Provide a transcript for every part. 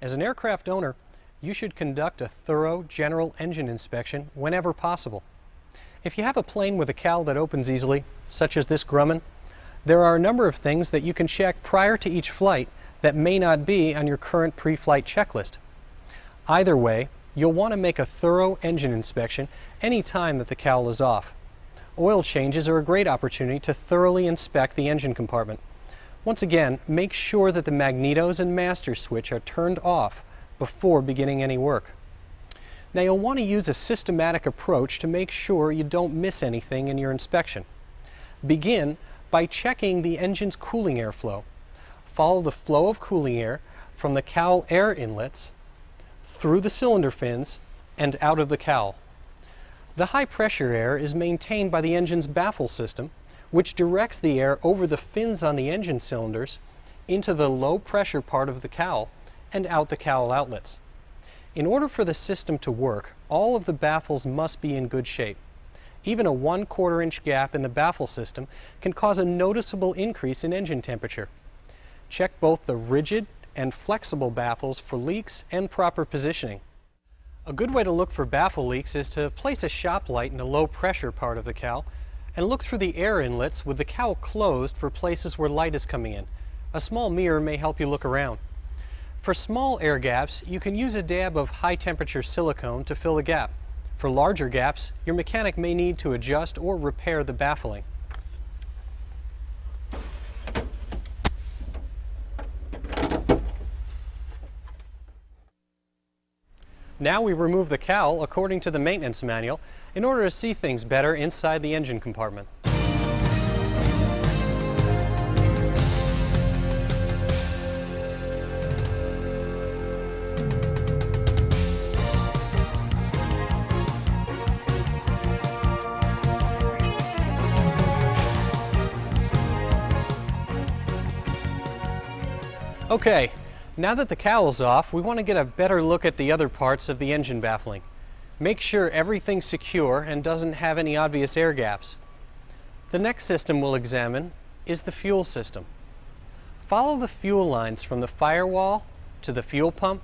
As an aircraft owner, you should conduct a thorough general engine inspection whenever possible. If you have a plane with a cowl that opens easily, such as this Grumman, there are a number of things that you can check prior to each flight that may not be on your current pre-flight checklist. Either way, you'll want to make a thorough engine inspection any time that the cowl is off. Oil changes are a great opportunity to thoroughly inspect the engine compartment. Once again, make sure that the magnetos and master switch are turned off before beginning any work. Now you'll want to use a systematic approach to make sure you don't miss anything in your inspection. Begin by checking the engine's cooling airflow. Follow the flow of cooling air from the cowl air inlets through the cylinder fins and out of the cowl. The high pressure air is maintained by the engine's baffle system, which directs the air over the fins on the engine cylinders into the low pressure part of the cowl and out the cowl outlets. In order for the system to work, all of the baffles must be in good shape. Even a 1/4 inch gap in the baffle system can cause a noticeable increase in engine temperature. Check both the rigid and flexible baffles for leaks and proper positioning. A good way to look for baffle leaks is to place a shop light in the low pressure part of the cowl and look through the air inlets with the cowl closed for places where light is coming in. A small mirror may help you look around. For small air gaps, you can use a dab of high temperature silicone to fill the gap. For larger gaps, your mechanic may need to adjust or repair the baffling. Now we remove the cowl according to the maintenance manual in order to see things better inside the engine compartment. Okay, now that the cowl's off, we want to get a better look at the other parts of the engine baffling. Make sure everything's secure and doesn't have any obvious air gaps. The next system we'll examine is the fuel system. Follow the fuel lines from the firewall to the fuel pump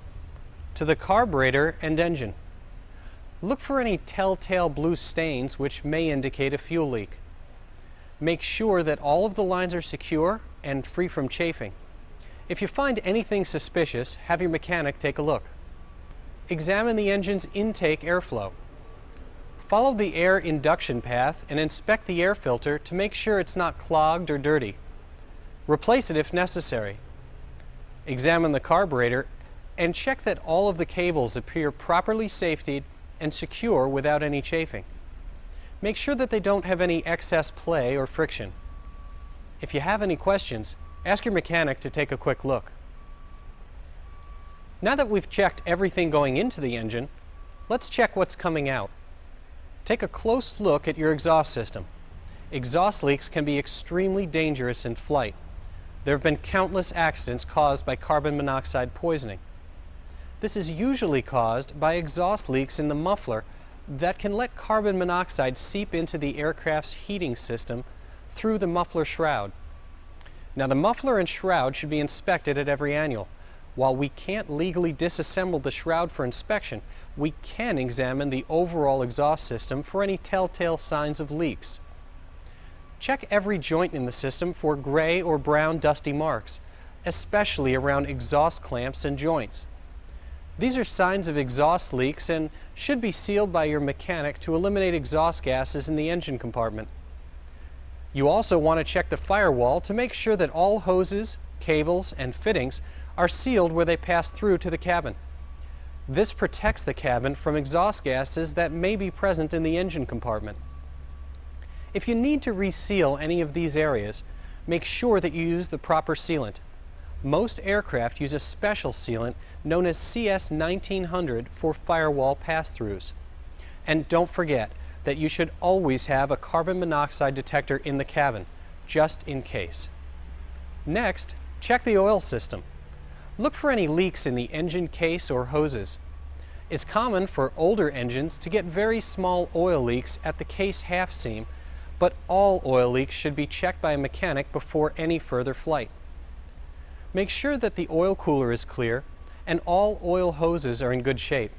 to the carburetor and engine. Look for any telltale blue stains which may indicate a fuel leak. Make sure that all of the lines are secure and free from chafing. If you find anything suspicious, have your mechanic take a look. Examine the engine's intake airflow. Follow the air induction path and inspect the air filter to make sure it's not clogged or dirty. Replace it if necessary. Examine the carburetor and check that all of the cables appear properly safetied and secure without any chafing. Make sure that they don't have any excess play or friction. If you have any questions, ask your mechanic to take a quick look. Now that we've checked everything going into the engine, let's check what's coming out. Take a close look at your exhaust system. Exhaust leaks can be extremely dangerous in flight. There have been countless accidents caused by carbon monoxide poisoning. This is usually caused by exhaust leaks in the muffler that can let carbon monoxide seep into the aircraft's heating system through the muffler shroud. Now, the muffler and shroud should be inspected at every annual. While we can't legally disassemble the shroud for inspection, we can examine the overall exhaust system for any telltale signs of leaks. Check every joint in the system for gray or brown dusty marks, especially around exhaust clamps and joints. These are signs of exhaust leaks and should be sealed by your mechanic to eliminate exhaust gases in the engine compartment. You also want to check the firewall to make sure that all hoses, cables, and fittings are sealed where they pass through to the cabin. This protects the cabin from exhaust gases that may be present in the engine compartment. If you need to reseal any of these areas, make sure that you use the proper sealant. Most aircraft use a special sealant known as CS1900 for firewall pass-throughs. And don't forget that you should always have a carbon monoxide detector in the cabin, just in case. Next, check the oil system. Look for any leaks in the engine case or hoses. It's common for older engines to get very small oil leaks at the case half seam, but all oil leaks should be checked by a mechanic before any further flight. Make sure that the oil cooler is clear and all oil hoses are in good shape.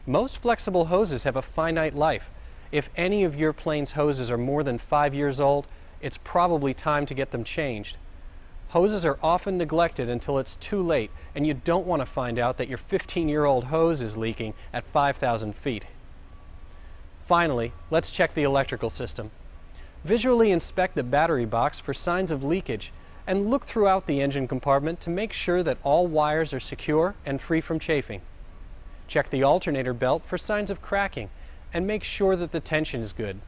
Most flexible hoses have a finite life. If any of your plane's hoses are more than 5 years old, it's probably time to get them changed. Hoses are often neglected until it's too late, and you don't want to find out that your 15-year-old hose is leaking at 5,000 feet. Finally, let's check the electrical system. Visually inspect the battery box for signs of leakage, and look throughout the engine compartment to make sure that all wires are secure and free from chafing. Check the alternator belt for signs of cracking, and make sure that the tension is good.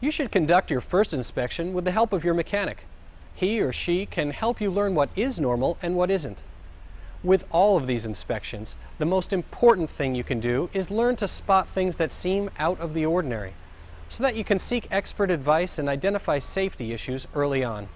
You should conduct your first inspection with the help of your mechanic. He or she can help you learn what is normal and what isn't. With all of these inspections, the most important thing you can do is learn to spot things that seem out of the ordinary, so that you can seek expert advice and identify safety issues early on.